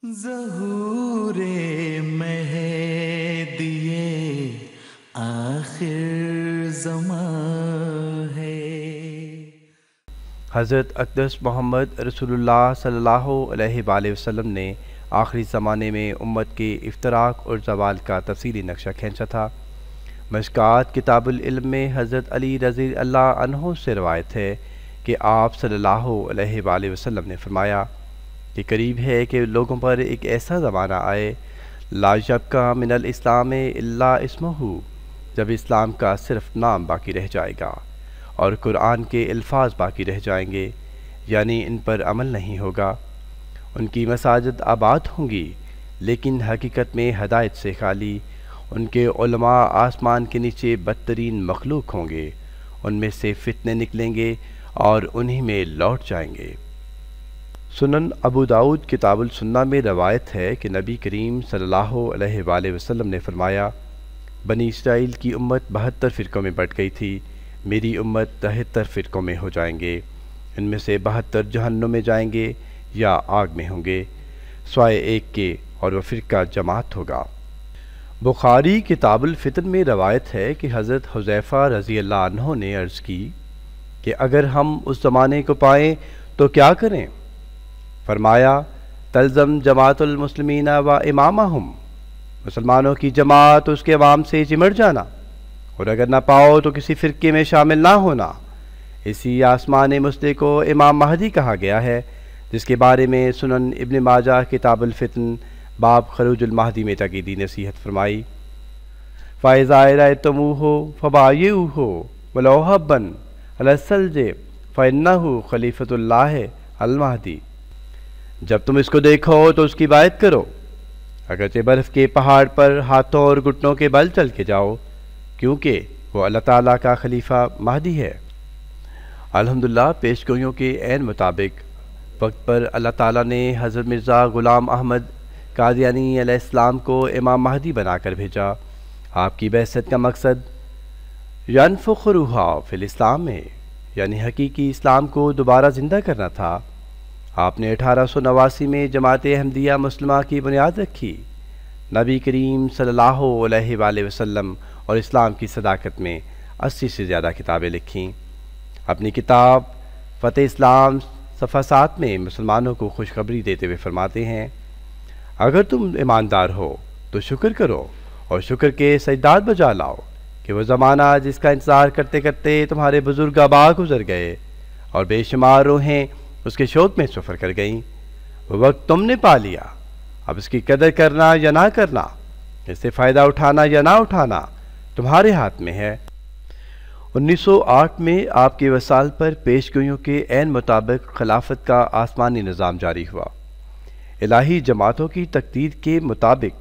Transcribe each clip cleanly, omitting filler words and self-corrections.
ظہور مہدی آخر زمان ہے۔ حضرت اقدس محمد رسول اللہ صلی اللہ علیہ وآلہ وسلم نے آخری زمانے میں امت کے افتراق اور زوال کا تفصیلی نقشہ کھینچا تھا۔ مشکوٰۃ کتاب العلم میں حضرت علی رضی اللہ عنہ سے روایت ہے کہ آپ صلی اللہ علیہ وآلہ وسلم نے فرمایا کہ قریب ہے کہ لوگوں پر ایک ایسا زمانہ آئے لا یبقی من الاسلام الا اسمہ، جب اسلام کا صرف نام باقی رہ جائے گا اور قرآن کے الفاظ باقی رہ جائیں گے، یعنی ان پر عمل نہیں ہوگا۔ ان کی مساجد آباد ہوں گی لیکن حقیقت میں ہدایت سے خالی۔ ان کے علماء آسمان کے نیچے بدترین مخلوق ہوں گے، ان میں سے فتنے نکلیں گے اور انہی میں لوٹ جائیں گے۔ سنن ابو داؤد کتاب السنہ میں روایت ہے کہ نبی کریم صلی اللہ علیہ وآلہ وسلم نے فرمایا، بنی اسرائیل کی امت 72 فرقوں میں بٹ گئی تھی، میری امت 73 فرقوں میں ہو جائیں گے، ان میں سے 72 جہنم میں جائیں گے یا آگ میں ہوں گے سوائے ایک کے، اور وہ فرقہ جماعت ہوگا۔ بخاری کتاب الفتن میں روایت ہے کہ حضرت حذیفہ رضی اللہ عنہ نے عرض کی کہ اگر ہم اس زمانے کو پائیں تو کیا کریں؟ فرمایا، تلزم جماعت المسلمین و امامہم، مسلمانوں کی جماعت اس کے امام سے چمٹ جانا، اور اگر نہ پاؤ تو کسی فرقے میں شامل نہ ہونا۔ اسی آسمان مصطفی کو امام مہدی کہا گیا ہے، جس کے بارے میں سنن ابن ماجہ کتاب الفتن باب خروج المہدی میں تاکیدی نصیحت فرمائی۔ فَإِذَا رَأَيْتُمُوهُ فَبَايِعُوهُ وَلَوْ حَبًّا عَلَى الثَّلْجِ فَإِنَّهُ خلیفۃ اللہ المہدی، جب تم اس کو دیکھو تو اس کی بیعت کرو، اگرچہ برف کے پہاڑ پر ہاتھوں اور گھٹنوں کے بل چل کے جاؤ، کیونکہ وہ اللہ تعالیٰ کا خلیفہ مہدی ہے۔ الحمدللہ پیشگوئیوں کے عین مطابق وقت پر اللہ تعالیٰ نے حضرت مرزا غلام احمد قادیانی علیہ السلام کو امام مہدی بنا کر بھیجا۔ آپ کی بعثت کا مقصد ینفخ روحا فی الاسلام میں، یعنی حقیقی اسلام کو دوبارہ زندہ کرنا تھا۔ آپ نے 1889 میں جماعت احمدیہ مسلمہ کی بنیاد رکھی۔ نبی کریم صلی اللہ علیہ وآلہ وسلم اور اسلام کی صداقت میں 80 سے زیادہ کتابیں لکھیں۔ اپنی کتاب فتح اسلام صفحہ 7 میں مسلمانوں کو خوشخبری دیتے ہوئے فرماتے ہیں، اگر تم ایماندار ہو تو شکر کرو اور شکر کے سجدات بجا لاؤ کہ وہ زمانہ جس کا انتظار کرتے کرتے تمہارے بزرگ آبا گزر گئے اور بے شمار روحیں اس کے شوق میں سفر کر گئیں، وہ وقت تم نے پا لیا۔ اب اس کی قدر کرنا یا نہ کرنا، اس سے فائدہ اٹھانا یا نہ اٹھانا تمہارے ہاتھ میں ہے۔ 1908 میں آپ کے وصال پر پیشگوئیوں کے عین مطابق خلافت کا آسمانی نظام جاری ہوا۔ الہی جماعتوں کی تقدیر کے مطابق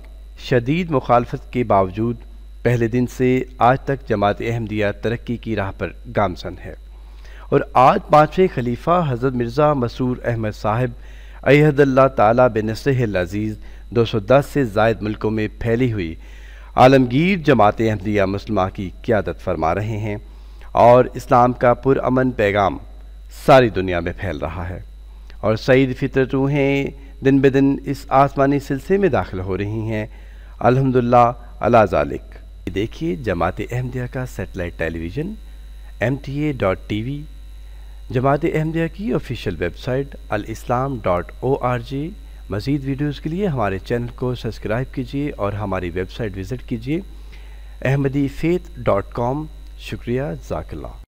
شدید مخالفت کے باوجود پہلے دن سے آج تک جماعت احمدیہ ترقی کی راہ پر گامزن ہے، اور آج 5ویں خلیفہ حضرت مرزا مسرور احمد صاحب ایھد اللہ تعالیٰ بنصرہ العزیز 210 سے زائد ملکوں میں پھیلی ہوئی عالمگیر جماعت احمدیہ مسلمہ کی قیادت فرما رہے ہیں، اور اسلام کا پرامن پیغام ساری دنیا میں پھیل رہا ہے، اور سعید فطرت روحیں دن بدن اس آسمانی سلسلے میں داخل ہو رہی ہیں۔ الحمدللہ علی ذالک۔ دیکھیے جماعت احمدیہ کا سیٹلائٹ ٹیلی ویژن MTA.TV، جماعت احمدیہ کی آفیشیل ویب سائٹ الاسلام.org۔ مزید ویڈیوز کے لیے ہمارے چینل کو سبسکرائب کیجیے اور ہماری ویب سائٹ وزٹ کیجیے ahmadifaith.com۔ شکریہ، جزاک اللہ۔